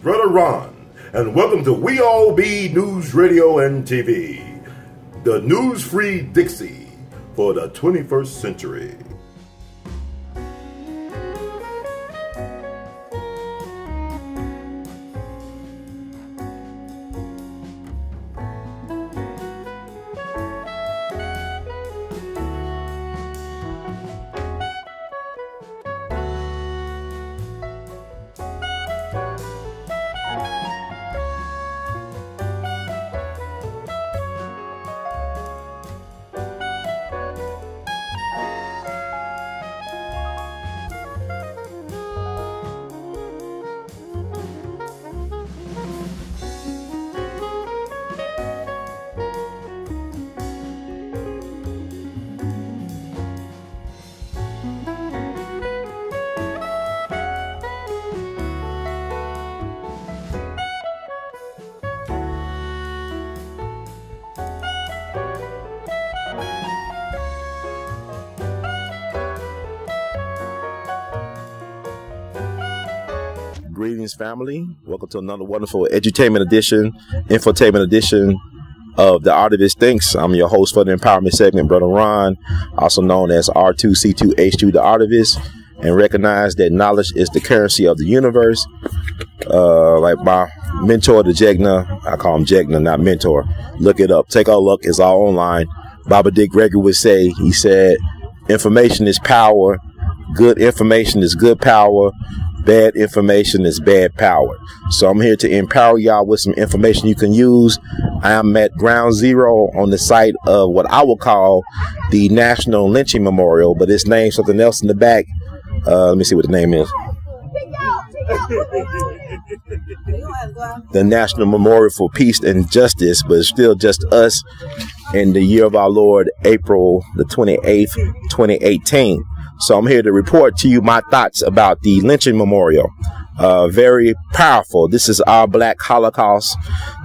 Brother Ron, and welcome to We All Be News Radio and TV, the news-free Dixie for the 21st century. Greetings, family. Welcome to another wonderful edutainment edition, infotainment edition of The Artivist Thinks. I'm your host for the empowerment segment, Brother Ron, also known as R2C2H2 The Artivist, and recognize that knowledge is the currency of the universe. Like my mentor, the Jegna, I call him Jegna, not mentor. Look it up. Take a look. It's all online. Baba Dick Gregory would say, he said, information is power. Good information is good power. Bad information is bad power. So I'm here to empower y'all with some information you can use. I am at ground zero on the site of what I will call the National Lynching Memorial, but it's named something else in the back. Let me see what the name is. The National Memorial for Peace and Justice, but it's still just us in the year of our Lord, April the 28th, 2018. So I'm here to report to you my thoughts about the lynching memorial. Very powerful. This is our Black Holocaust.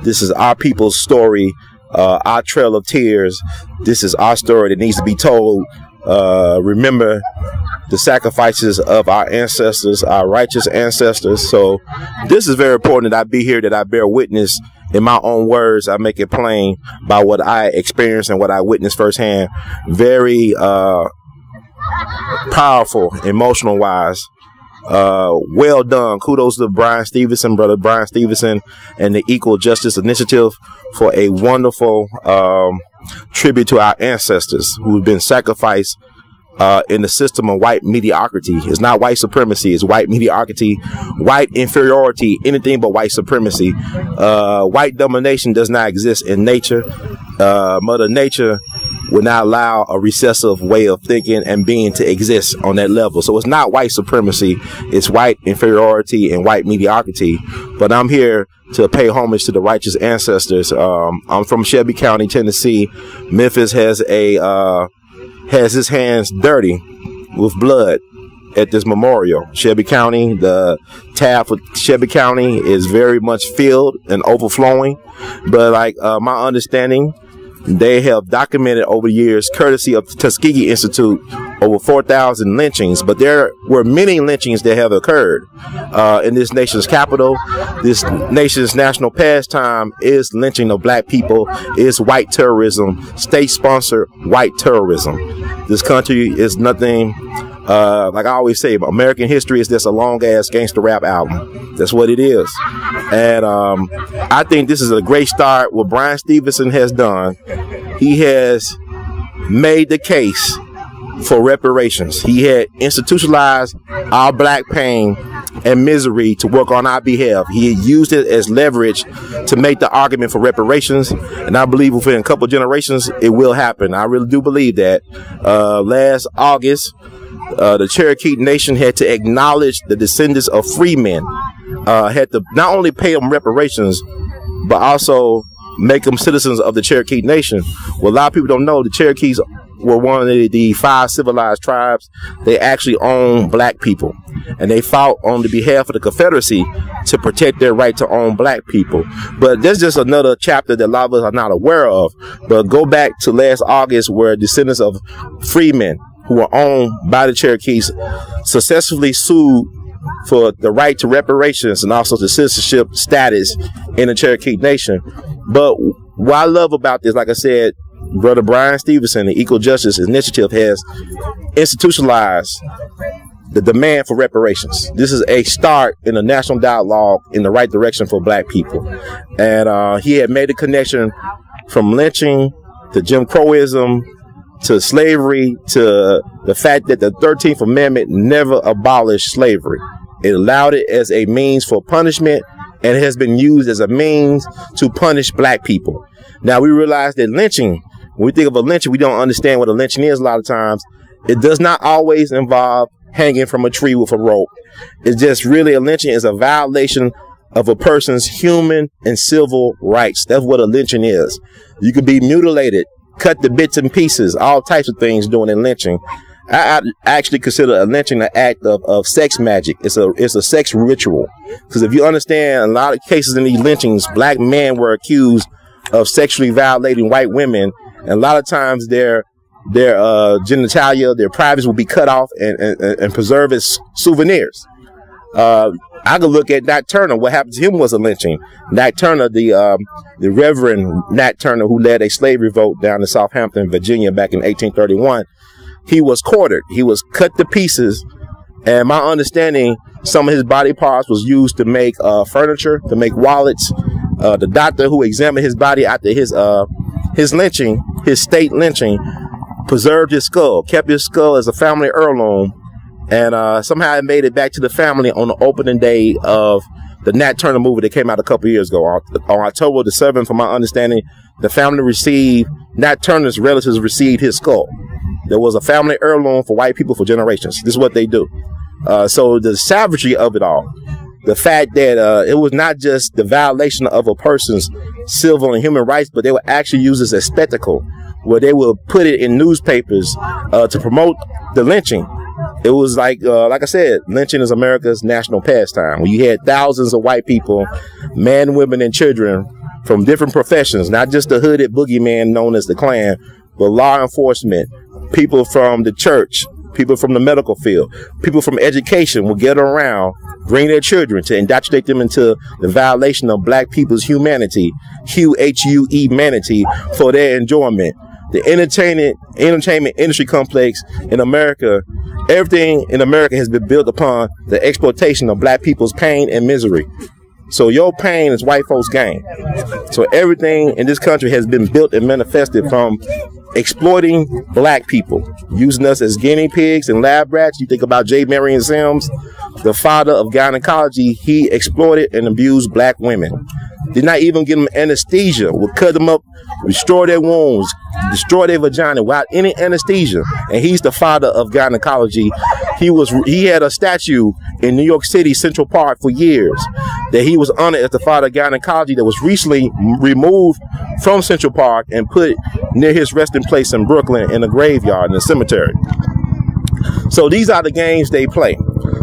This is our people's story, our trail of tears. This is our story that needs to be told. Remember the sacrifices of our ancestors, our righteous ancestors. So this is very important that I be here, that I bear witness in my own words. I make it plain by what I experienced and what I witnessed firsthand. Very powerful, emotional wise. Well done. Kudos to Brian Stevenson, brother Brian Stevenson, and the Equal Justice Initiative for a wonderful tribute to our ancestors who have been sacrificed in the system of white mediocrity. It's not white supremacy, it's white mediocrity, white inferiority, anything but white supremacy. White domination does not exist in nature. Mother Nature would not allow a recessive way of thinking and being to exist on that level. So it's not white supremacy, it's white inferiority and white mediocrity. But I'm here to pay homage to the righteous ancestors. I'm from Shelby County, Tennessee. Memphis has his hands dirty with blood at this memorial. Shelby County, the tab for Shelby County is very much filled and overflowing. But like my understanding, they have documented over the years, courtesy of Tuskegee Institute, over 4,000 lynchings. But there were many lynchings that have occurred in this nation's capital. This nation's national pastime is lynching of black people, is white terrorism, state-sponsored white terrorism. This country is nothing, like I always say, American history is just a long-ass gangster rap album. That's what it is. And I think this is a great start. What Brian Stevenson has done, he has made the case for reparations. He had institutionalized our black pain and misery to work on our behalf. He used it as leverage to make the argument for reparations, and I believe within a couple of generations it will happen. I really do believe that. Last August, the Cherokee Nation had to acknowledge the descendants of free men, had to not only pay them reparations, but also make them citizens of the Cherokee Nation. Well, a lot of people don't know the Cherokees were one of the 5 civilized tribes. They actually own black people, and they fought on the behalf of the Confederacy to protect their right to own black people. But there's just another chapter that a lot of us are not aware of. But go back to last August, where descendants of freemen who were owned by the Cherokees successfully sued for the right to reparations and also the citizenship status in the Cherokee Nation. But what I love about this, like I said, Brother Bryan Stevenson, the Equal Justice Initiative, has institutionalized the demand for reparations. This is a start in a national dialogue in the right direction for black people. And he had made a connection from lynching to Jim Crowism to slavery to the fact that the 13th Amendment never abolished slavery. It allowed it as a means for punishment, and it has been used as a means to punish black people. Now, we realize that lynching, when we think of a lynching, we don't understand what a lynching is a lot of times. It does not always involve hanging from a tree with a rope. It's just really, a lynching is a violation of a person's human and civil rights. That's what a lynching is. You could be mutilated, cut to bits and pieces, all types of things doing in lynching. I actually consider a lynching an act of sex magic. It's a sex ritual. Because if you understand, a lot of cases in these lynchings, black men were accused of sexually violating white women, and a lot of times their genitalia, their privates will be cut off and preserved as souvenirs. I could look at Nat Turner. What happened to him was a lynching. Nat Turner, the Reverend Nat Turner, who led a slave revolt down in Southampton, Virginia, back in 1831. He was quartered. He was cut to pieces. And my understanding, some of his body parts was used to make furniture, to make wallets. The doctor who examined his body after his lynching, his state lynching, preserved his skull, kept his skull as a family heirloom. And somehow it made it back to the family on the opening day of the Nat Turner movie that came out a couple years ago. On October the 7th, from my understanding, the family received, Nat Turner's relatives received his skull. There was a family heirloom for white people for generations. This is what they do. So the savagery of it all, the fact that it was not just the violation of a person's civil and human rights, but they would actually use this as spectacle, where they will put it in newspapers to promote the lynching. It was like I said, lynching is America's national pastime. When you had thousands of white people, men, women, and children from different professions, not just the hooded boogeyman known as the Klan, but law enforcement, people from the church, people from the medical field, people from education will get around, bring their children to indoctrinate them into the violation of black people's humanity, humanity, for their enjoyment. The entertainment industry complex in America, everything in America has been built upon the exploitation of black people's pain and misery. So your pain is white folks' gain. So everything in this country has been built and manifested from exploiting black people, using us as guinea pigs and lab rats. You think about J. Marion Sims, the father of gynecology. He exploited and abused black women. Did not even give them anesthesia. Would cut them up, destroy their wounds, destroy their vagina without any anesthesia. And he's the father of gynecology. He had a statue in New York City Central Park for years that he was honored as the father of gynecology, that was recently removed from Central Park and put near his resting place in Brooklyn in a graveyard in a cemetery. So these are the games they play.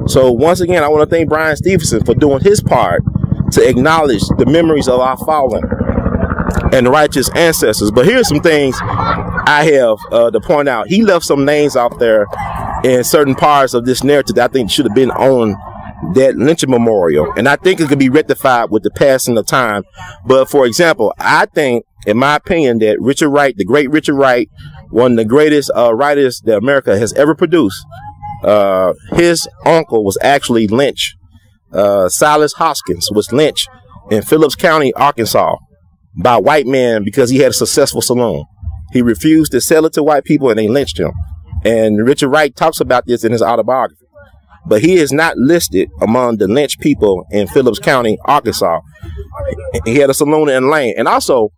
So once again, I want to thank Bryan Stevenson for doing his part to acknowledge the memories of our fallen and righteous ancestors. But here's some things I have to point out. He left some names out there in certain parts of this narrative that I think should have been on that lynching memorial. And I think it could be rectified with the passing of time. But for example, I think, in my opinion, that Richard Wright, the great Richard Wright, one of the greatest writers that America has ever produced, his uncle was actually lynched. Silas Hoskins was lynched in Phillips County, Arkansas, by white men because he had a successful saloon. He refused to sell it to white people, and they lynched him. And Richard Wright talks about this in his autobiography. But he is not listed among the lynched people in Phillips County, Arkansas. He had a saloon in Lane. And also,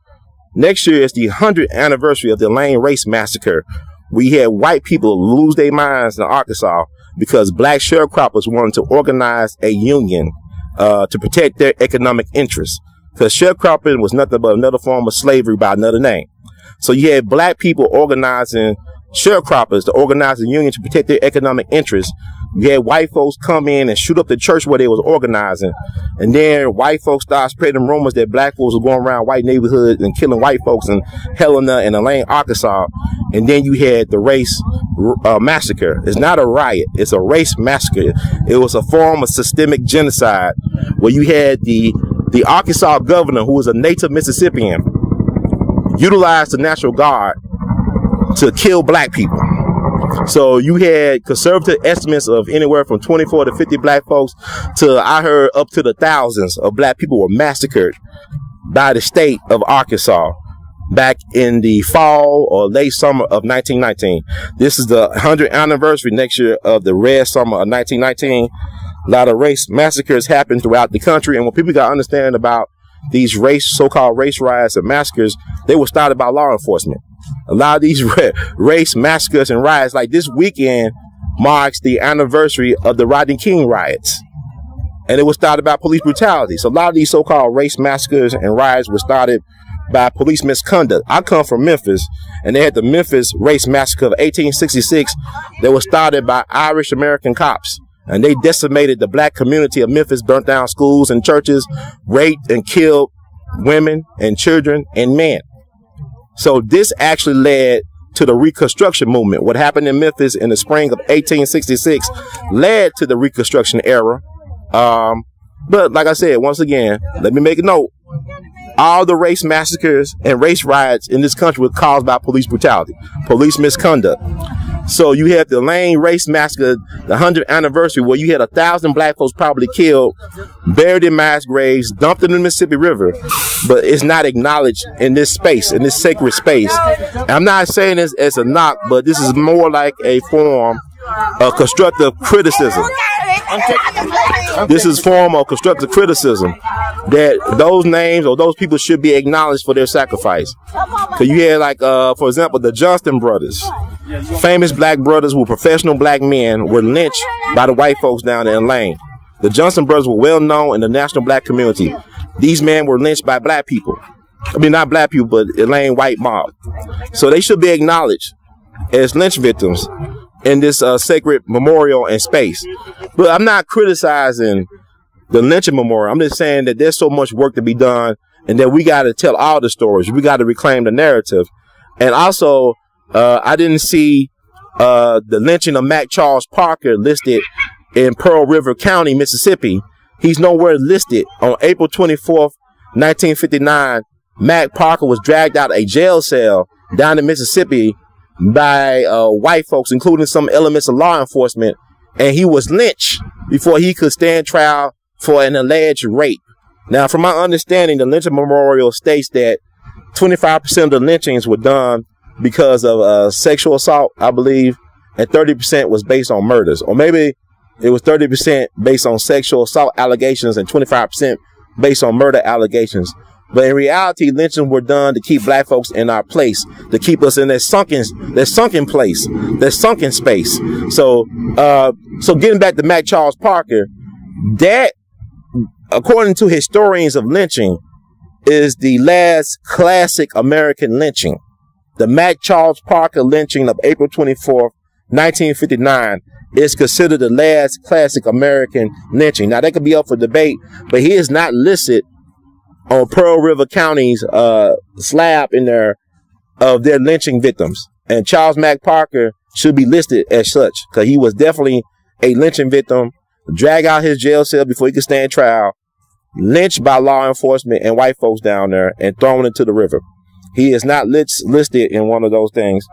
next year is the 100th anniversary of the Lane Race Massacre. We had white people lose their minds in Arkansas because black sharecroppers wanted to organize a union to protect their economic interests. Because sharecropping was nothing but another form of slavery by another name. So you had black people organizing sharecroppers to organize a union to protect their economic interests. You had white folks come in and shoot up the church where they was organizing. And then white folks started spreading rumors that black folks were going around white neighborhoods and killing white folks in Helena and Elaine, Arkansas. And then you had the race massacre. It's not a riot. It's a race massacre. It was a form of systemic genocide where you had the Arkansas governor, who was a native Mississippian, utilized the National Guard to kill black people. So you had conservative estimates of anywhere from 24 to 50 black folks to, I heard, up to the thousands of black people were massacred by the state of Arkansas back in the fall or late summer of 1919. This is the 100th anniversary next year of the Red Summer of 1919. A lot of race massacres happened throughout the country, and what people got to understand about these so-called race riots and massacres, they were started by law enforcement. A lot of these race massacres and riots, like this weekend, marks the anniversary of the Rodney King riots. And it was started by police brutality. So a lot of these so-called race massacres and riots were started by police misconduct. I come from Memphis, and they had the Memphis race massacre of 1866 that was started by Irish American cops. And they decimated the black community of Memphis, burnt down schools and churches, raped and killed women and children and men. So this actually led to the Reconstruction movement. What happened in Memphis in the spring of 1866 led to the Reconstruction era. But like I said, once again, let me make a note. All the race massacres and race riots in this country were caused by police brutality, police misconduct. So you had the Elaine race massacre, the 100th anniversary, where you had 1,000 black folks probably killed, buried in mass graves, dumped in the Mississippi River, but it's not acknowledged in this space, in this sacred space. And I'm not saying this as a knock, but this is more like a form of constructive criticism. This is a form of constructive criticism that those names or those people should be acknowledged for their sacrifice. Because you had, like, for example, the Johnston brothers, famous black brothers who were professional black men, were lynched by the white folks down in Elaine. The Johnston brothers were well known in the national black community. These men were lynched by black people. I mean, not black people, but Elaine white mob. So they should be acknowledged as lynch victims in this sacred memorial and space. But I'm not criticizing the lynching memorial. I'm just saying that there's so much work to be done, and that we got to tell all the stories. We got to reclaim the narrative. And also, I didn't see the lynching of Mac Charles Parker listed in Pearl River County, Mississippi. He's nowhere listed. On April 24th, 1959, Mac Parker was dragged out of a jail cell down in Mississippi by white folks, including some elements of law enforcement, and he was lynched before he could stand trial for an alleged rape. Now, from my understanding, the lynching memorial states that 25% of the lynchings were done because of sexual assault, I believe, and 30% was based on murders. Or maybe it was 30% based on sexual assault allegations and 25% based on murder allegations. But in reality, lynchings were done to keep black folks in our place, to keep us in that sunken place, that sunken space. So, so getting back to Mac Charles Parker, that, according to historians of lynching, is the last classic American lynching. The Mac Charles Parker lynching of April 24th, 1959 is considered the last classic American lynching. Now, that could be up for debate, but he is not listed on Pearl River County's slab in there of their lynching victims. And Charles Mac Parker should be listed as such, because he was definitely a lynching victim, dragged out his jail cell before he could stand trial, lynched by law enforcement and white folks down there, and thrown into the river. He is not listed in one of those things.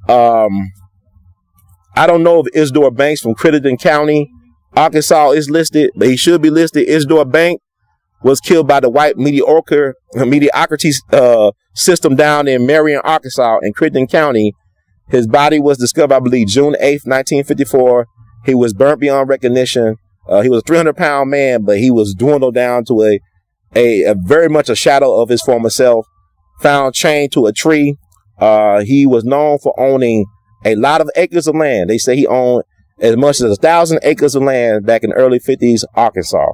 I don't know if Isidore Banks from Crittenden County, Arkansas is listed, but he should be listed. Isidore Banks was killed by the white mediocrity system down in Marion, Arkansas, in Crittenden County. His body was discovered, I believe, June 8th, 1954. He was burnt beyond recognition. He was a 300-pound man, but he was dwindled down to a very much a shadow of his former self. Found chained to a tree. He was known for owning a lot of acres of land. They say he owned as much as 1,000 acres of land back in the early 50s, Arkansas.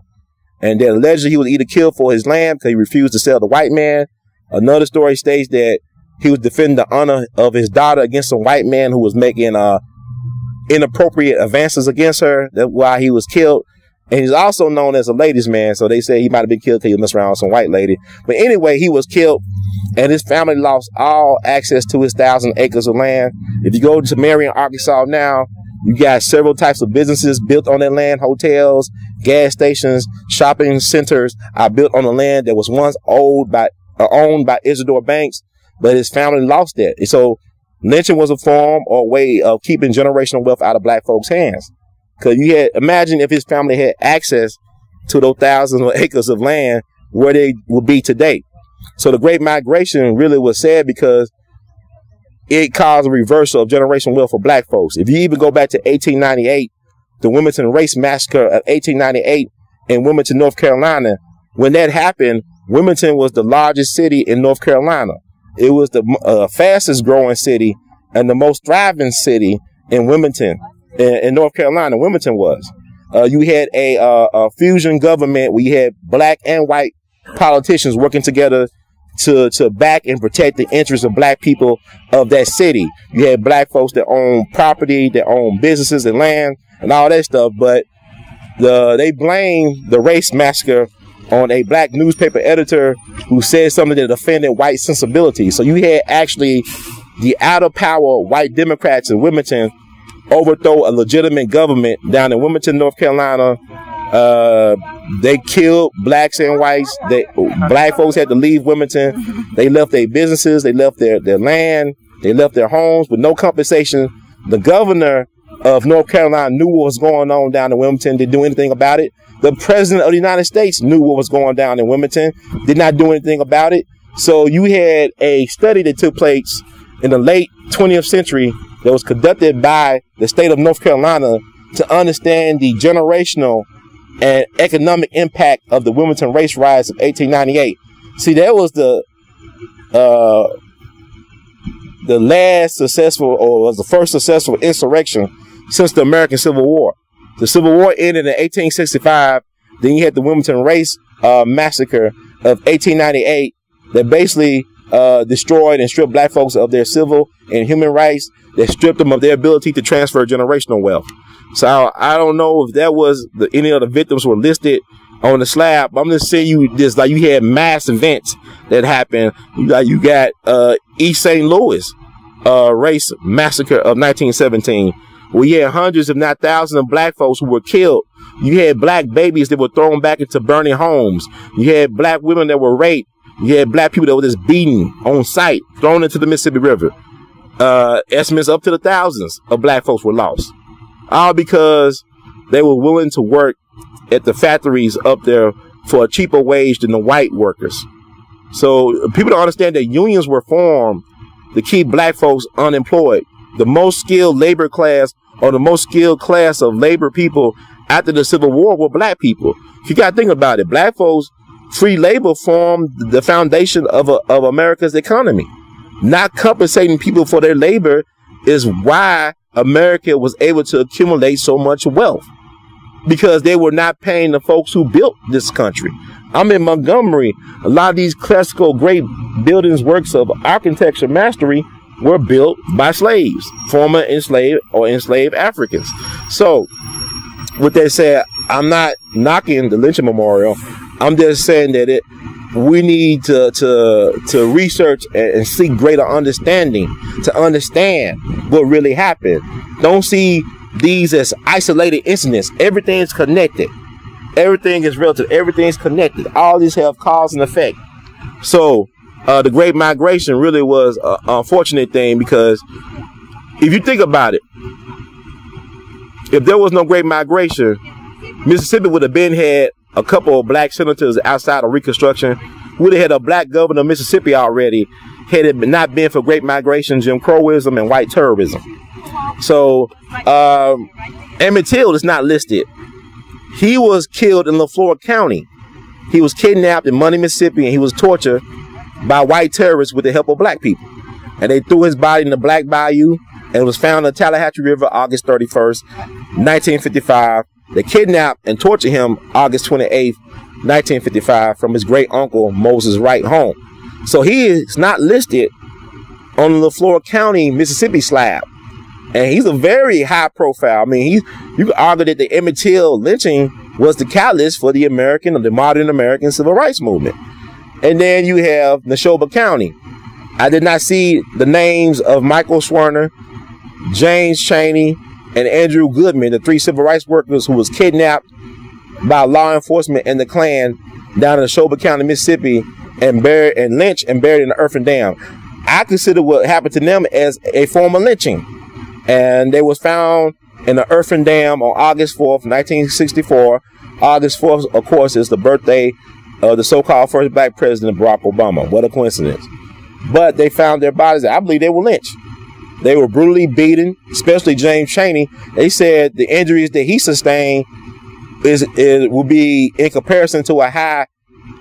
And then allegedly he was either killed for his land because he refused to sell the white man. Another story states that he was defending the honor of his daughter against some white man who was making inappropriate advances against her. That's why he was killed. And he's also known as a ladies' man. So they say he might have been killed because he messed around with some white lady. But anyway, he was killed, and his family lost all access to his 1,000 acres of land. If you go to Marion, Arkansas now, you got several types of businesses built on that land. Hotels, gas stations, shopping centers are built on the land that was once owned by Isidore Banks, but his family lost that. And so lynching was a form or a way of keeping generational wealth out of black folks' hands. Because imagine if his family had access to those thousands of acres of land, where they would be today. So the Great Migration really was sad because it caused a reversal of generational wealth for black folks. If you even go back to 1898, the Wilmington Race Massacre of 1898 in Wilmington, North Carolina, when that happened, Wilmington was the largest city in North Carolina. It was the fastest growing city and the most thriving city in Wilmington. In North Carolina, Wilmington was. You had a fusion government where you had black and white politicians working together to back and protect the interests of black people of that city. You had black folks that own property, that own businesses and land and all that stuff. But they blamed the race massacre on a black newspaper editor who said something that offended white sensibilities. So you had actually the out of power white Democrats in Wilmington overthrow a legitimate government down in Wilmington, North Carolina. They killed blacks and whites. Black folks had to leave Wilmington. They left their businesses. They left their land. They left their homes with no compensation. The governor of North Carolina knew what was going on down in Wilmington, didn't do anything about it. The president of the United States knew what was going down in Wilmington, did not do anything about it. So you had a study that took place in the late 20th century that was conducted by the state of North Carolina to understand the generational and economic impact of the Wilmington race riots of 1898. See, that was the last successful, or was the first successful insurrection since the American Civil War. The Civil War ended in 1865. Then you had the Wilmington Race Massacre of 1898 that basically destroyed and stripped black folks of their civil and human rights, that stripped them of their ability to transfer generational wealth. So I don't know if that was any of the victims were listed on the slab. I'm just saying you had mass events that happened. You got East St. Louis race massacre of 1917. We had hundreds, if not thousands, of black folks who were killed. You had black babies that were thrown back into burning homes. You had black women that were raped. You had black people that were just beaten on sight, thrown into the Mississippi River. Estimates up to the thousands of black folks were lost. All because they were willing to work at the factories up there for a cheaper wage than the white workers. So people don't understand that unions were formed to keep black folks unemployed. The most skilled labor class, or the most skilled class of labor people after the Civil War, were black people. You got to think about it. Black folks, free labor formed the foundation of America's economy. Not compensating people for their labor is why America was able to accumulate so much wealth, because they were not paying the folks who built this country. I'm in Montgomery. A lot of these classical great buildings, works of architecture mastery, were built by slaves, former enslaved or enslaved Africans. So with that said, I'm not knocking the lynching memorial. I'm just saying that we need to research and seek greater understanding to understand what really happened. Don't see these as isolated incidents. Everything's connected. Everything is relative. Everything's connected. All these have cause and effect. So the Great Migration really was an unfortunate thing, because if you think about it, if there was no Great Migration, Mississippi would have had a couple of black senators outside of Reconstruction, would have had a black governor of Mississippi already, had it not been for Great Migration, Jim Crowism, and white terrorism. So Emmett Till is not listed. He was killed in LaFleur County. He was kidnapped in Money, Mississippi, and he was tortured by white terrorists with the help of black people. And they threw his body in the Black Bayou, and it was found in the Tallahatchie River August 31st, 1955. They kidnapped and tortured him August 28th, 1955, from his great uncle Moses Wright home. So he is not listed on the LaFleur County, Mississippi slab. And he's a very high profile. I mean, you could argue that the Emmett Till lynching was the catalyst for the modern American civil rights movement. And then you have Neshoba County. I did not see the names of Michael Swerner, James Chaney, and Andrew Goodman, the 3 civil rights workers who was kidnapped by law enforcement and the Klan down in Neshoba County, Mississippi, and lynched and buried in the earthen dam. I consider what happened to them as a form of lynching. And they was found in the earthen dam on August 4th, 1964. August 4th, of course, is the birthday of the so-called first black president, Barack Obama. What a coincidence. But they found their bodies. I believe they were lynched. They were brutally beaten, especially James Chaney. They said the injuries that he sustained would be in comparison to a high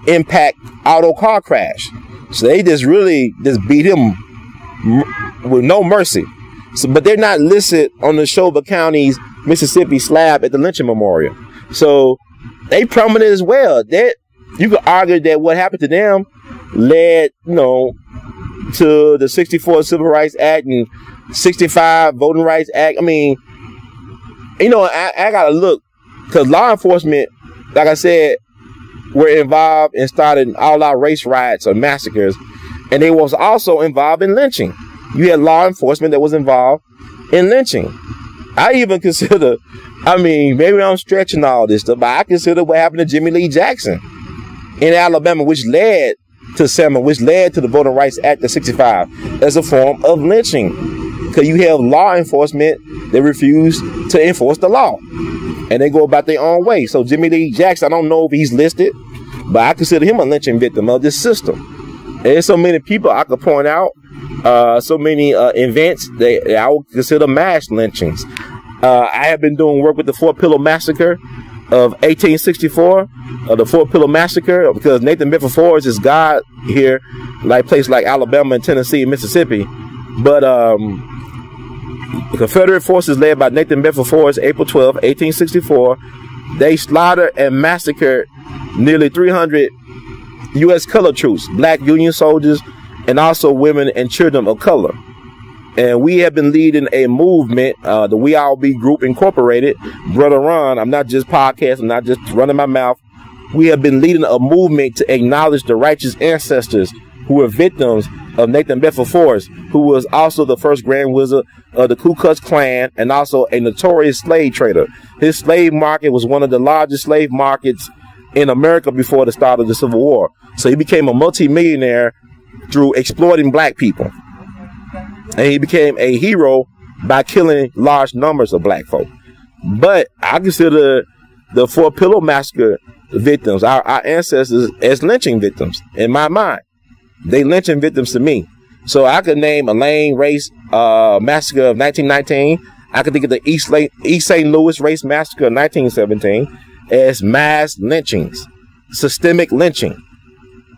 impact auto car crash. So they just beat him with no mercy. So, but they're not listed on the Neshoba County's Mississippi slab at the lynching memorial. So they prominent as well. That you could argue that what happened to them led, to the 64 Civil Rights Act and 65 Voting Rights Act. I mean, I gotta look, because law enforcement, like I said, were involved in starting all-out race riots or massacres, and they was also involved in lynching. You had law enforcement that was involved in lynching. I even consider, maybe I'm stretching all this stuff, but I consider what happened to Jimmy Lee Jackson in Alabama, which led to Selma, which led to the Voting Rights Act of 65 as a form of lynching. Because you have law enforcement that refuse to enforce the law, and they go about their own way. So Jimmy Lee Jackson, I don't know if he's listed, but I consider him a lynching victim of this system. And there's so many people I could point out, so many events that I would consider mass lynchings. I have been doing work with the Fort Pillow Massacre of 1864, the Fort Pillow Massacre, because Nathan Bedford Forrest is God here, like places like Alabama and Tennessee and Mississippi. But the Confederate forces led by Nathan Bedford Forrest, April 12, 1864, they slaughtered and massacred nearly 300 U.S. colored troops, black Union soldiers, and also women and children of color. And we have been leading a movement, the We All Be Group Incorporated, Brother Ron. I'm not just podcasting, I'm not just running my mouth. We have been leading a movement to acknowledge the righteous ancestors who were victims of Nathan Bedford Forrest, who was also the first Grand Wizard of the Ku Klux Klan and also a notorious slave trader. His slave market was one of the largest slave markets in America before the start of the Civil War. So he became a multimillionaire through exploiting black people. And he became a hero by killing large numbers of black folk. But I consider the Fort Pillow Massacre victims, our ancestors, as lynching victims in my mind. They lynching victims to me. So I could name Elaine Race Massacre of 1919. I could think of the East St. Louis Race Massacre of 1917 as mass lynchings, systemic lynching.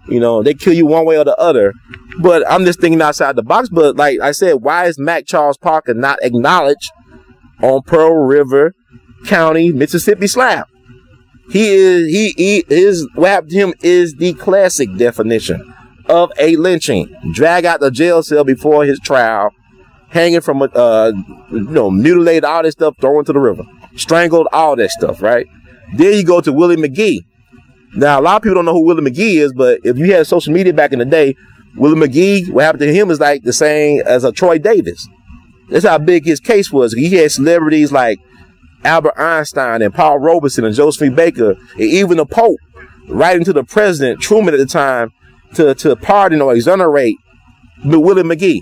They kill you one way or the other. But I'm just thinking outside the box. But like I said, why is Mac Charles Parker not acknowledged on Pearl River County, Mississippi slab? What happened to him is the classic definition of a lynching. Drag out the jail cell before his trial, hanging from mutilated, all this stuff, thrown into the river, strangled, all that stuff, right? Then you go to Willie McGee. Now, a lot of people don't know who Willie McGee is, but if you had social media back in the day, Willie McGee, what happened to him is like the same as a Troy Davis. That's how big his case was. He had celebrities like Albert Einstein and Paul Robeson and Josephine Baker, and even the Pope writing to the president, Truman at the time, to pardon or exonerate Willie McGee.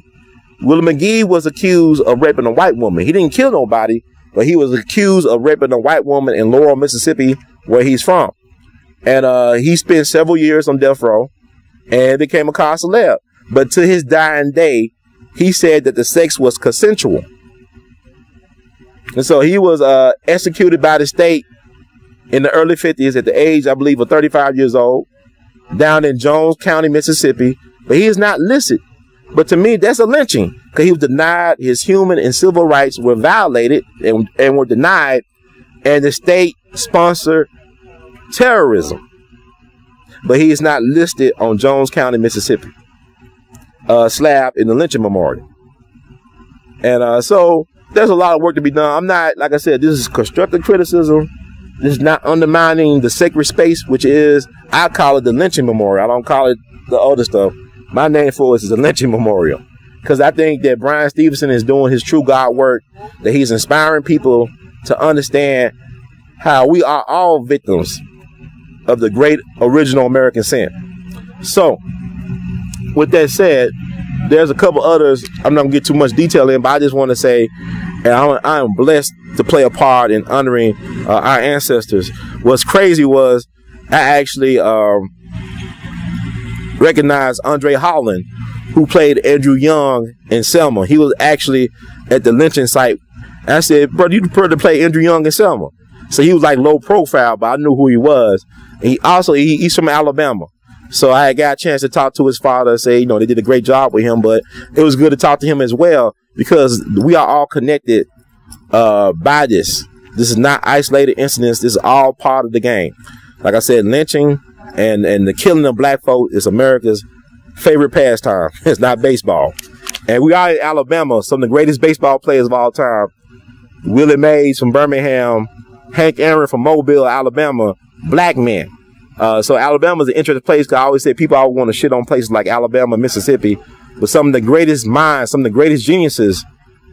Willie McGee was accused of raping a white woman. He didn't kill nobody, but he was accused of raping a white woman in Laurel, Mississippi, where he's from. And he spent several years on death row and became a car celeb. But to his dying day, he said that the sex was consensual. And so he was executed by the state in the early 50s at the age, I believe, of 35 years old, down in Jones County, Mississippi. But he is not listed. But to me, that's a lynching, because he was denied, his human and civil rights were violated and were denied, and the state sponsored terrorism. But he is not listed on Jones County, Mississippi slab in the lynching memorial. And so there's a lot of work to be done. I'm not, like I said, this is constructive criticism. This is not undermining the sacred space, which is, I call it the lynching memorial. I don't call it the other stuff. My name for it is the lynching memorial. Because I think that Bryan Stevenson is doing his true God work, that he's inspiring people to understand how we are all victims of the great original American sin. So, with that said, there's a couple others. I'm not going to get too much detail in, but I just want to say, and I am blessed to play a part in honoring our ancestors. What's crazy was I actually recognized Andre Holland, who played Andrew Young in Selma. He was actually at the lynching site. And I said, brother, you prefer to play Andrew Young in Selma. So he was like low profile, but I knew who he was. And he also, he's from Alabama. So I got a chance to talk to his father and say, you know, they did a great job with him, but it was good to talk to him as well, because we are all connected by this. This is not isolated incidents. This is all part of the game. Like I said, lynching and the killing of black folk is America's favorite pastime. It's not baseball. And we are in Alabama, some of the greatest baseball players of all time. Willie Mays from Birmingham, Hank Aaron from Mobile, Alabama, black men. So Alabama is an interesting place, because I always say people always want to shit on places like Alabama, Mississippi, but some of the greatest minds, some of the greatest geniuses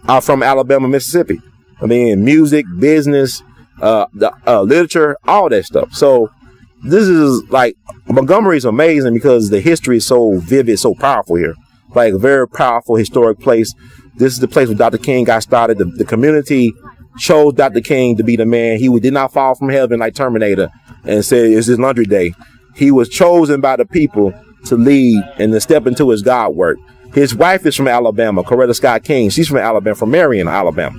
are from Alabama, Mississippi. I mean, music, business, literature, all that stuff. So this is like, Montgomery is amazing because the history is so vivid, so powerful here. Like a very powerful historic place. This is the place where Dr. King got started. The community chose Dr. King to be the man. He did not fall from heaven like Terminator and said, it's his laundry day. He was chosen by the people to lead and to step into his God work. His wife is from Alabama, Coretta Scott King. She's from Alabama, from Marion, Alabama.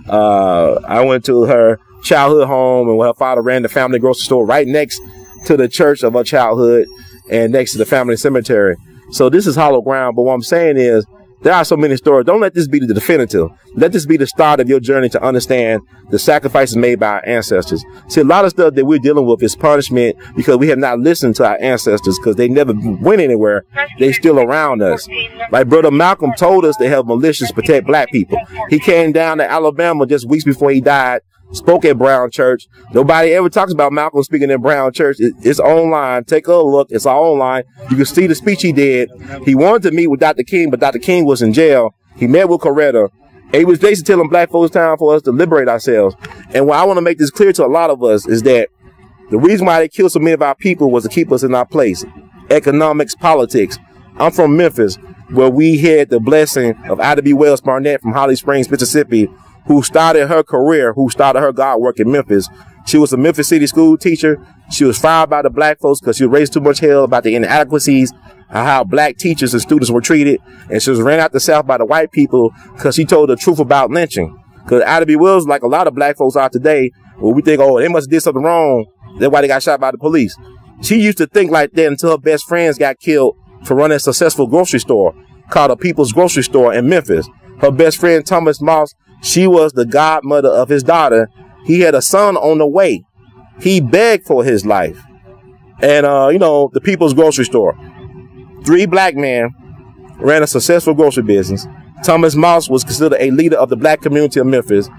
I went to her childhood home, and her father ran the family grocery store right next to the church of her childhood and next to the family cemetery. So this is hollow ground. But what I'm saying is, there are so many stories. Don't let this be the definitive. Let this be the start of your journey to understand the sacrifices made by our ancestors. See, a lot of stuff that we're dealing with is punishment because we have not listened to our ancestors, because they never went anywhere. They're still around us. Like Brother Malcolm told us to help militias protect black people. He came down to Alabama just weeks before he died, spoke at Brown Church. Nobody ever talks about Malcolm speaking at Brown Church. It's online. Take a look. It's all online. You can see the speech he did. He wanted to meet with Dr. King, but Dr. King was in jail. He met with Coretta. And he was basically telling black folks it's time for us to liberate ourselves. And what I want to make this clear to a lot of us is that the reason why they killed so many of our people was to keep us in our place. Economics, politics. I'm from Memphis, where we had the blessing of Ida B. Wells Barnett from Holly Springs, Mississippi, who started her career, who started her God work in Memphis. She was a Memphis City school teacher. She was fired by the black folks because she raised too much hell about the inadequacies, how black teachers and students were treated. And she was ran out the South by the white people because she told the truth about lynching. Because Ida B. Wells, like a lot of black folks are today, where we think, oh, they must have did something wrong. That's why they got shot by the police. She used to think like that until her best friends got killed for running a successful grocery store called a People's Grocery Store in Memphis. Her best friend, Thomas Moss, she was the godmother of his daughter. He had a son on the way. He begged for his life. And, you know, the People's Grocery Store. 3 black men ran a successful grocery business. Thomas Moss was considered a leader of the black community of Memphis.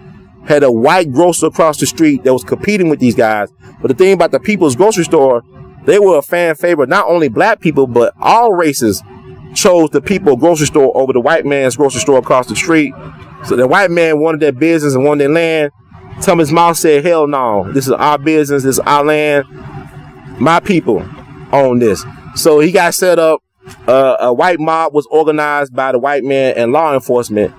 Had a white grocer across the street that was competing with these guys. But the thing about the People's Grocery Store, they were a fan favorite. Not only black people, but all races chose the People's Grocery Store over the white man's grocery store across the street. So the white man wanted their business and wanted their land. Thomas Moss said, hell no, this is our business, this is our land. My people own this. So he got set up. A white mob was organized by the white man and law enforcement.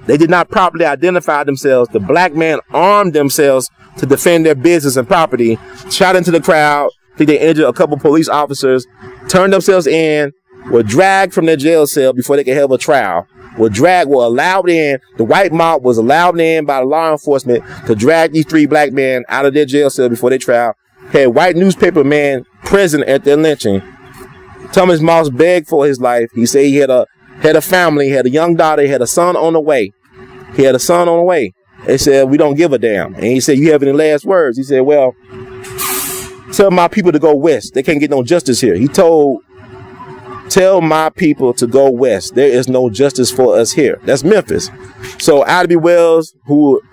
They did not properly identify themselves. The black men armed themselves to defend their business and property, shot into the crowd. I think they injured a couple police officers, turned themselves in, were dragged from their jail cell before they could have a trial. Were allowed in. The white mob was allowed in by law enforcement to drag these 3 black men out of their jail cell before their trial. Had white newspaper men present at their lynching. Thomas Moss begged for his life. He said he had a family, had a young daughter, he had a son on the way. He had a son on the way. They said, we don't give a damn. And he said, you have any last words? He said, well, tell my people to go west. They can't get no justice here. He told tell my people to go west. There is no justice for us here. That's Memphis. So Ida B. Wells,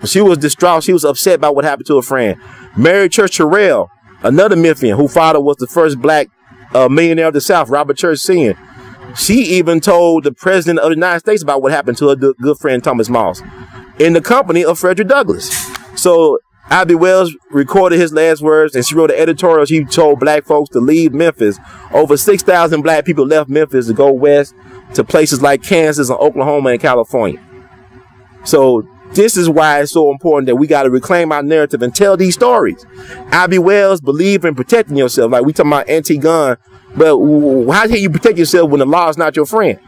she was distraught. She was upset about what happened to her friend. Mary Church Terrell, another Memphian, whose father was the first black millionaire of the South, Robert Church Sr. She even told the president of the United States about what happened to her good friend Thomas Moss in the company of Frederick Douglass. So Ida B. Wells recorded his last words, and she wrote an editorial. She told black folks to leave Memphis. Over 6,000 black people left Memphis to go west to places like Kansas and Oklahoma and California. So this is why it's so important that we got to reclaim our narrative and tell these stories. Ida B. Wells believed in protecting yourself. Like we talking about anti-gun, but how can you protect yourself when the law is not your friend?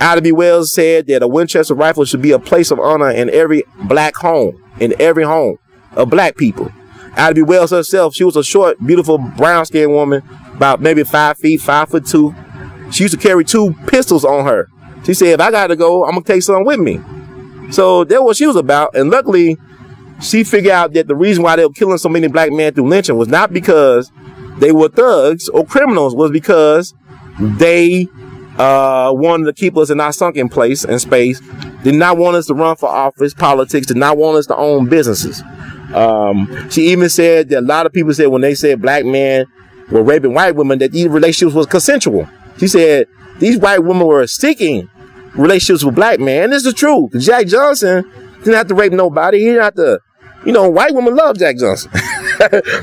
Ida B. Wells said that a Winchester rifle should be a place of honor in every black home, in every home of black people. Ida B. Wells herself, she was a short, beautiful, brown-skinned woman, about maybe 5 feet, 5'2". She used to carry 2 pistols on her. She said, if I got to go, I'm going to take something with me. So that's what she was about. And luckily, she figured out that the reason why they were killing so many black men through lynching was not because they were thugs or criminals, was because they wanted to keep us in our sunken place and space, did not want us to run for office, politics, did not want us to own businesses. She even said that a lot of people said when they said black men were raping white women, that these relationships was consensual. She said these white women were seeking relationships with black men. And this is true. Jack Johnson didn't have to rape nobody. He didn't have to, you know, white women love Jack Johnson.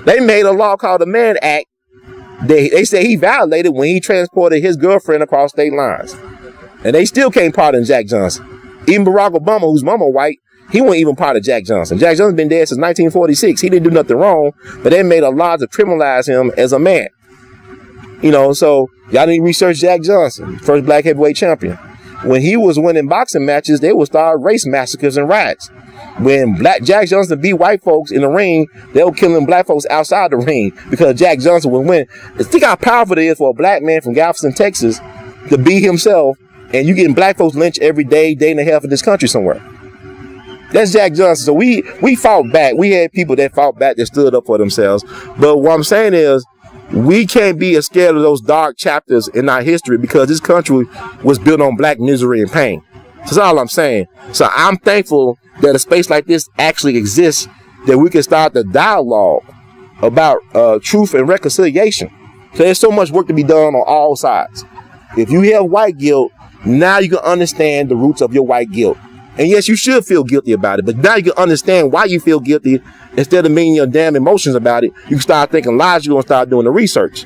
They made a law called the Mann Act. They say he violated when he transported his girlfriend across state lines. And they still can't pardon Jack Johnson. Even Barack Obama, whose mama white, he wasn't even part of Jack Johnson. Jack Johnson's been dead since 1946. He didn't do nothing wrong, but they made a law to criminalize him as a man. You know, so y'all need to research Jack Johnson, first black heavyweight champion. When he was winning boxing matches, they would start race massacres and riots. When Jack Johnson beat white folks in the ring, they were killing black folks outside the ring because Jack Johnson would win. Think how powerful it is for a black man from Galveston, Texas to be himself, and you getting black folks lynched every day and a half in this country somewhere. That's Jack Johnson. So we fought back. We had people that fought back, that stood up for themselves. But what I'm saying is, we can't be scared of those dark chapters in our history because this country was built on black misery and pain. That's all I'm saying. So I'm thankful that a space like this actually exists, that we can start the dialogue about truth and reconciliation. So there's so much work to be done on all sides. If you have white guilt, now you can understand the roots of your white guilt. And yes, you should feel guilty about it, but now you can understand why you feel guilty. Instead of meaning your damn emotions about it, you can start thinking logically and start doing the research.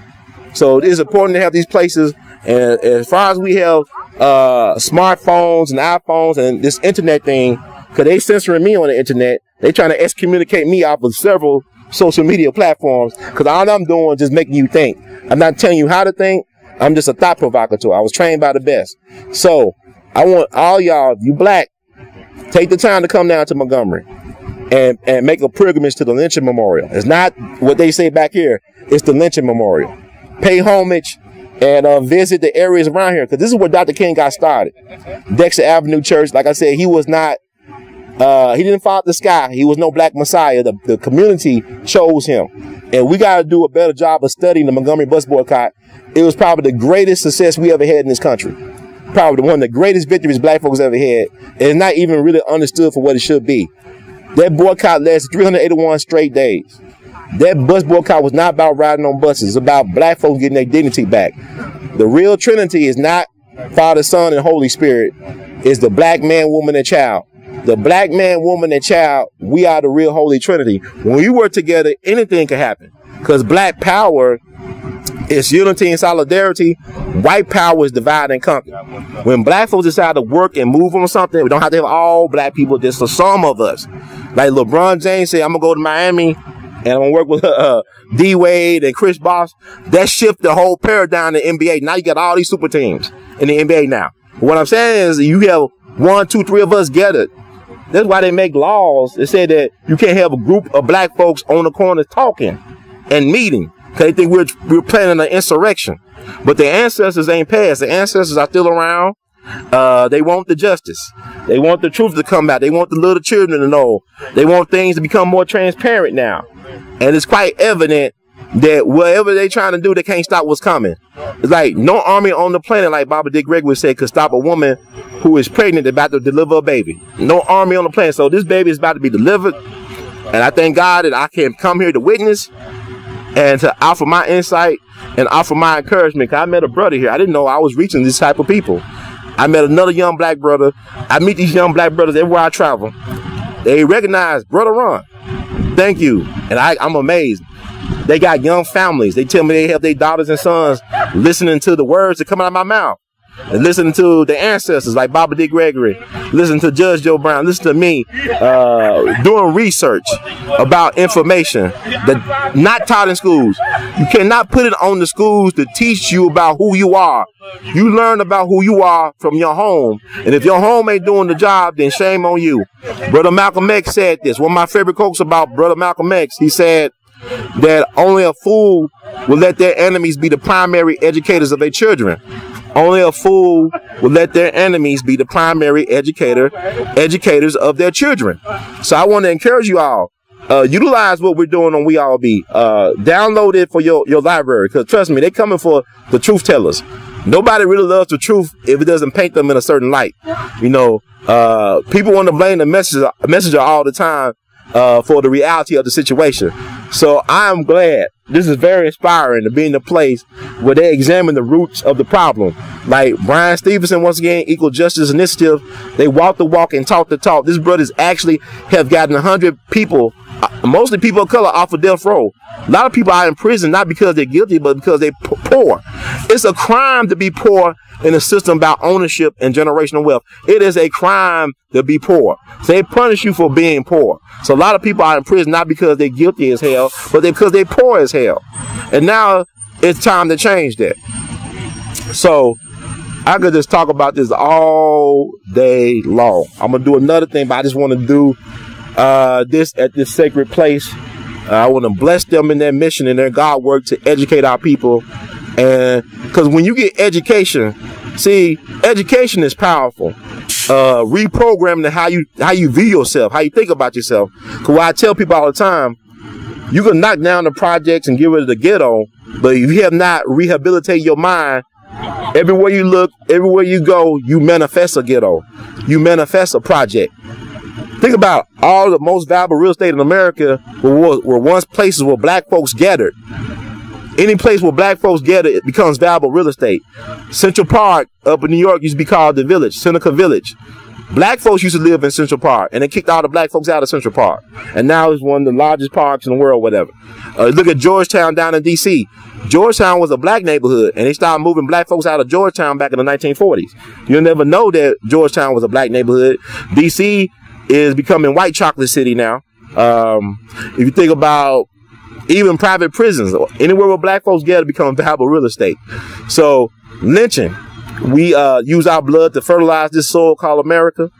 So it is important to have these places. And as far as we have smartphones and iPhones and this internet thing, because they censoring me on the internet, they trying to excommunicate me off of several social media platforms, because all I'm doing is just making you think. I'm not telling you how to think. I'm just a thought provocateur. I was trained by the best. So I want all y'all, if you black, take the time to come down to Montgomery and make a pilgrimage to the lynching memorial. It's not what they say back here. It's the lynching memorial. Pay homage and visit the areas around here, because this is where Dr. King got started. Dexter Avenue Church, like I said, he was not, he didn't fall out the sky. He was no black messiah. The community chose him. And we got to do a better job of studying the Montgomery bus boycott. It was probably the greatest success we ever had in this country. Probably one of the greatest victories black folks ever had. And it's not even really understood for what it should be. That boycott lasted 381 straight days. That bus boycott was not about riding on buses. It's about black folks getting their dignity back. The real Trinity is not Father, Son, and Holy Spirit. It's the black man, woman, and child. The black man, woman, and child, we are the real Holy Trinity. When we work together, anything can happen. Because black power is unity and solidarity. White power is divide and conquer. When black folks decide to work and move on something, we don't have to have all black people, just for some of us. Like LeBron James said, I'm going to go to Miami and I'm going to work with D Wade and Chris Bosh. That shifted the whole paradigm in the NBA. Now you got all these super teams in the NBA now. But what I'm saying is you have 1, 2, 3 of us gathered. That's why they make laws that say that you can't have a group of black folks on the corner talking and meeting, because they think we're planning an insurrection. But the ancestors ain't passed. The ancestors are still around. They want the justice. They want the truth to come out. They want the little children to know. They want things to become more transparent now. And it's quite evident that whatever they trying to do, they can't stop what's coming. It's like no army on the planet, like Baba Dick Gregory said, could stop a woman who is pregnant about to deliver a baby. No army on the planet. So this baby is about to be delivered. And I thank God that I can come here to witness and to offer my insight and offer my encouragement. Cause I met a brother here. I didn't know I was reaching this type of people. I met another young black brother. I meet these young black brothers everywhere I travel. They recognize Brother Ron. Thank you. And I'm amazed. They got young families. They tell me they have their daughters and sons listening to the words that come out of my mouth. And listening to the ancestors like Baba Dick Gregory, listen to Judge Joe Brown, listen to me, doing research about information that not taught in schools. You cannot put it on the schools to teach you about who you are. You learn about who you are from your home. And if your home ain't doing the job, then shame on you. Brother Malcolm X said this. One of my favorite quotes about Brother Malcolm X, he said that only a fool will let their enemies be the primary educators of their children. Only a fool will let their enemies be the primary educators of their children. So I want to encourage you all, utilize what we're doing on We All Be. Download it for your library, because trust me, they're coming for the truth tellers. Nobody really loves the truth if it doesn't paint them in a certain light. You know, people want to blame the messenger all the time for the reality of the situation. So I'm glad. This is very inspiring to be in the place where they examine the roots of the problem. Like Brian Stevenson, once again, Equal Justice Initiative. They walk the walk and talk the talk. These brothers actually have gotten 100 people, mostly people of color, off of death row. A lot of people are in prison not because they're guilty, but because they're poor. It's a crime to be poor in a system about ownership and generational wealth. It is a crime to be poor. So they punish you for being poor. So a lot of people are in prison not because they're guilty as hell, but because they're poor as hell. And now it's time to change that. So I could just talk about this all day long. I'm going to do another thing, but I just want to do this at this sacred place. I want to bless them in their mission and their God work to educate our people. And because when you get education, see, education is powerful. Reprogramming how you view yourself, how you think about yourself. Because I tell people all the time, you can knock down the projects and get rid of the ghetto, but if you have not rehabilitated your mind, everywhere you look, everywhere you go, you manifest a ghetto. You manifest a project. Think about all the most valuable real estate in America were once places where black folks gathered. Any place where black folks gather, it becomes valuable real estate. Central Park up in New York used to be called the Village, Seneca Village. Black folks used to live in Central Park, and they kicked all the black folks out of Central Park. And now it's one of the largest parks in the world, whatever. Look at Georgetown down in D.C. Georgetown was a black neighborhood, and they started moving black folks out of Georgetown back in the 1940s. You'll never know that Georgetown was a black neighborhood. D.C. is becoming white chocolate city now. If you think about even private prisons, anywhere where black folks gather, become valuable real estate. So lynching, we use our blood to fertilize this soil called America,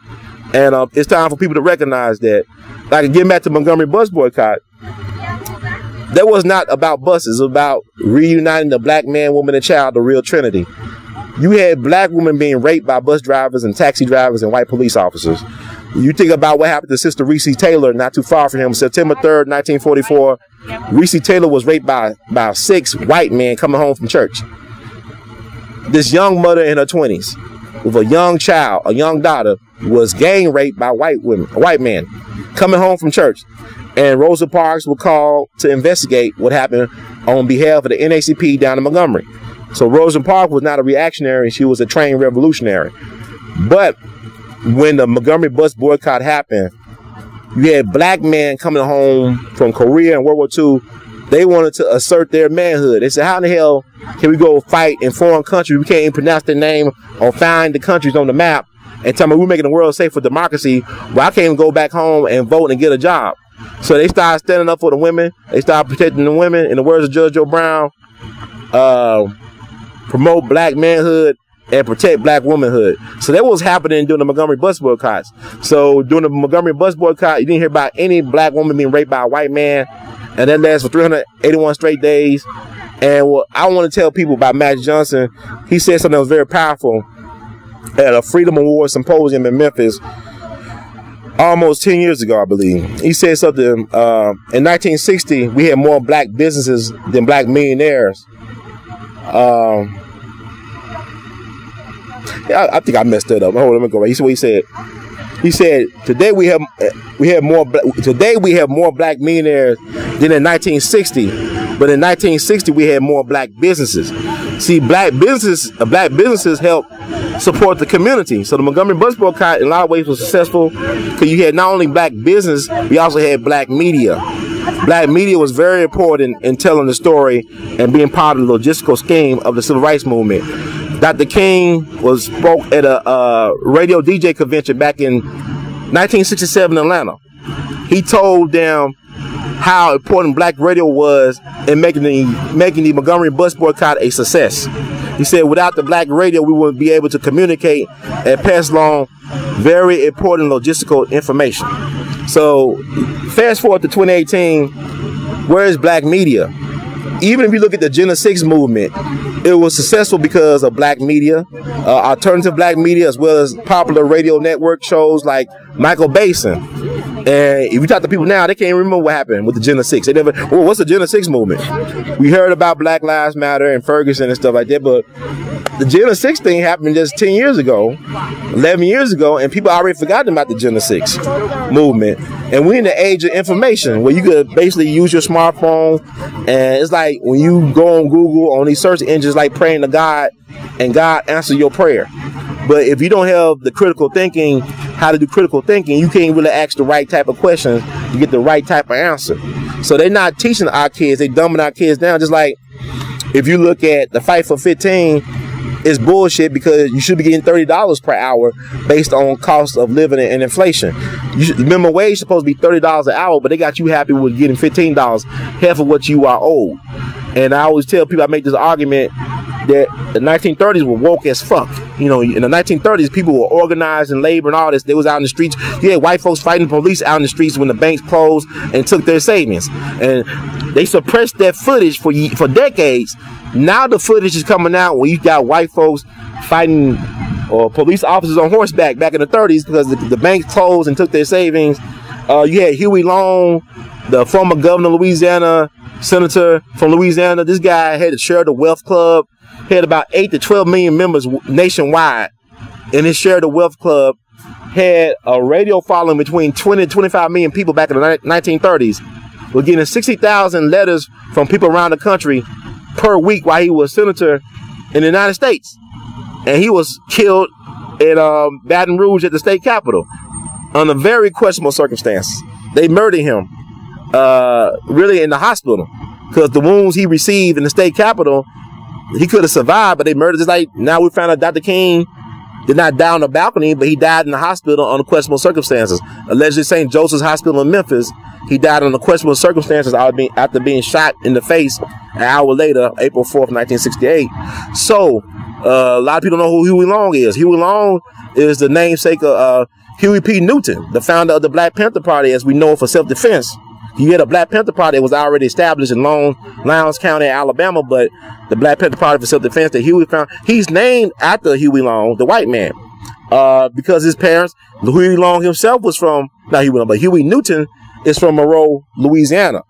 and it's time for people to recognize that. Like, getting back to Montgomery bus boycott, that was not about buses. It was about reuniting the black man, woman, and child, the real trinity. You had black women being raped by bus drivers and taxi drivers and white police officers. You think about what happened to Sister Reese Taylor not too far from him. September 3rd, 1944, Reese Taylor was raped by 6 white men coming home from church. This young mother in her 20s with a young child, a young daughter, was gang raped by white men coming home from church. And Rosa Parks was called to investigate what happened on behalf of the NAACP down in Montgomery. So Rosa Parks was not a reactionary, she was a trained revolutionary. But when the Montgomery bus boycott happened, you had black men coming home from Korea and World War II. They wanted to assert their manhood. They said, how in the hell can we go fight in foreign countries? We can't even pronounce their name or find the countries on the map and tell me we're making the world safe for democracy. Well, I can't even go back home and vote and get a job. So they started standing up for the women. They started protecting the women. In the words of Judge Joe Brown, promote black manhood and protect black womanhood. So that was happening during the Montgomery bus boycotts. So during the Montgomery bus boycott, you didn't hear about any black woman being raped by a white man. And that lasted for 381 straight days. And what I want to tell people about Magic Johnson, he said something that was very powerful at a Freedom Award symposium in Memphis. almost 10 years ago, I believe. He said something, in 1960, we had more black businesses than black millionaires. I think I messed that up. Hold on, let me go back. He said what he said. He said, today we have more black millionaires than in 1960, but in 1960 we had more black businesses. See, black businesses help support the community. So the Montgomery bus boycott in a lot of ways was successful because you had not only black business, we also had black media. Black media was very important in telling the story and being part of the logistical scheme of the civil rights movement. Dr. King spoke at a radio DJ convention back in 1967 in Atlanta. He told them how important black radio was in making the Montgomery bus boycott a success. He said without the black radio, we wouldn't be able to communicate and pass along very important logistical information. So fast forward to 2018, where is black media? Even if you look at the Gen 6 movement, it was successful because of black media, alternative black media, as well as popular radio network shows like Michael Basin. And if you talk to people now, they can't remember what happened with the Gen 6. They never, well, what's the Gen 6 movement? We heard about Black Lives Matter and Ferguson and stuff like that, but the Gen 6 thing happened just 10 years ago, 11 years ago, and people already forgotten about the Gen 6 movement. And we're in the age of information where you could basically use your smartphone, and it's like when you go on Google, on these search engines, like praying to God, and God answers your prayer. But if you don't have the critical thinking, how to do critical thinking, you can't really ask the right type of questions to get the right type of answer. So they're not teaching our kids, they're dumbing our kids down. Just like if you look at the Fight for 15, it's bullshit because you should be getting $30 per hour based on cost of living and inflation. Minimum wage is supposed to be $30 an hour, but they got you happy with getting $15, half of what you are owed. And I always tell people, I make this argument that the 1930s were woke as fuck. You know, in the 1930s, people were organized and labor and all this. They was out in the streets. You had white folks fighting the police out in the streets when the banks closed and took their savings. And they suppressed that footage for decades. Now the footage is coming out when you got white folks fighting or police officers on horseback back in the 30s because the banks closed and took their savings. You had Huey Long, the former governor of Louisiana, senator from Louisiana. This guy had to share the Wealth Club. He had about 8 to 12 million members nationwide. And his Share the Wealth Club had a radio following between 20 and 25 million people back in the 1930s. We're getting 60,000 letters from people around the country per week while he was senator in the United States. And he was killed in Baton Rouge at the state capitol under very questionable circumstances. They murdered him really in the hospital because the wounds he received in the state capitol, he could have survived, but they murdered. Just like now we found out Dr. King did not die on the balcony, but he died in the hospital under questionable circumstances. Allegedly St. Joseph's Hospital in Memphis, he died under questionable circumstances after being shot in the face an hour later, April 4th, 1968. So, a lot of people don't know who Huey Long is. Huey Long is the namesake of Huey P. Newton, the founder of the Black Panther Party, as we know, for self-defense. You had a Black Panther Party that was already established in Lowndes County, Alabama, but the Black Panther Party for self-defense that Huey found, he's named after Huey Long, the white man, because his parents, Huey Long himself was from, not Huey Long, but Huey Newton is from Monroe, Louisiana.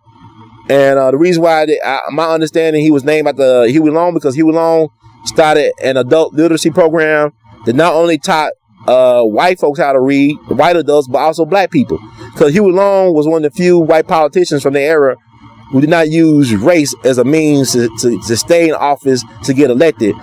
And the reason why, my understanding, he was named after Huey Long because Huey Long started an adult literacy program that not only taught white folks how to read, white adults, but also black people. Because Huey Long was one of the few white politicians from the era who did not use race as a means to stay in office, to get elected.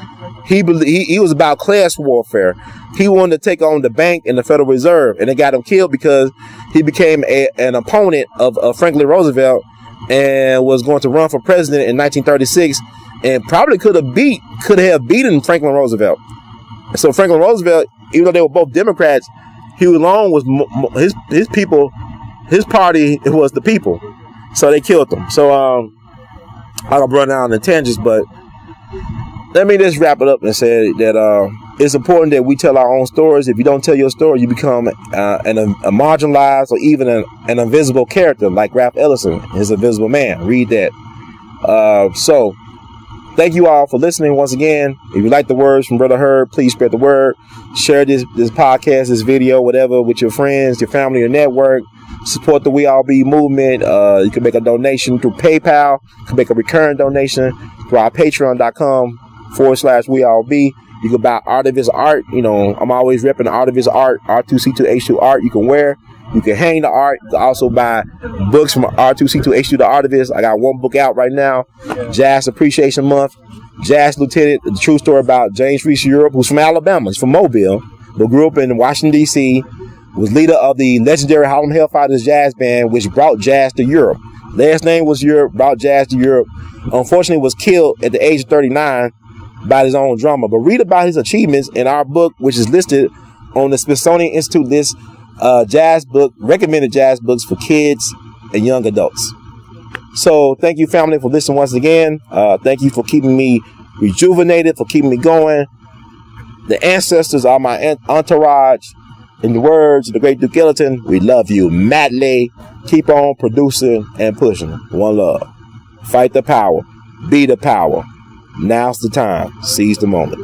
He was about class warfare. He wanted to take on the bank and the Federal Reserve, and it got him killed because he became an opponent of Franklin Roosevelt and was going to run for president in 1936, and probably could have beaten Franklin Roosevelt. So Franklin Roosevelt, even though they were both Democrats, Huey Long was his people, his party, it was the people. So they killed him. So I don't run down the tangents, but let me just wrap it up and say that it's important that we tell our own stories. If you don't tell your story, you become a marginalized or even an invisible character, like Ralph Ellison, his Invisible Man. Read that. So thank you all for listening once again. If you like the words from Brother Herb, please spread the word. Share this podcast, this video, whatever, with your friends, your family, your network. Support the We All Be movement. You can make a donation through PayPal. You can make a recurring donation through our patreon.com/WeAllBe. You can buy Artivist art. You know, I'm always repping Artivist art, R2C2H2 art. You can wear. You can hang the art. You can also buy books from R2C2H2 the Artivist. I got one book out right now, Jazz Appreciation Month. Jazz Lieutenant, the true story about James Reese Europe, who's from Alabama. He's from Mobile, but grew up in Washington, D.C., was leader of the legendary Harlem Hellfighters jazz band, which brought jazz to Europe. Last name was Europe, brought jazz to Europe. Unfortunately, was killed at the age of 39 by his own drummer. But read about his achievements in our book, which is listed on the Smithsonian Institute list, jazz book, recommended jazz books for kids and young adults. So thank you, family, for listening once again. Thank you for keeping me rejuvenated, for keeping me going. The ancestors are my entourage. In the words of the great Duke Ellington, we love you madly. Keep on producing and pushing. One love. Fight the power. Be the power. Now's the time. Seize the moment.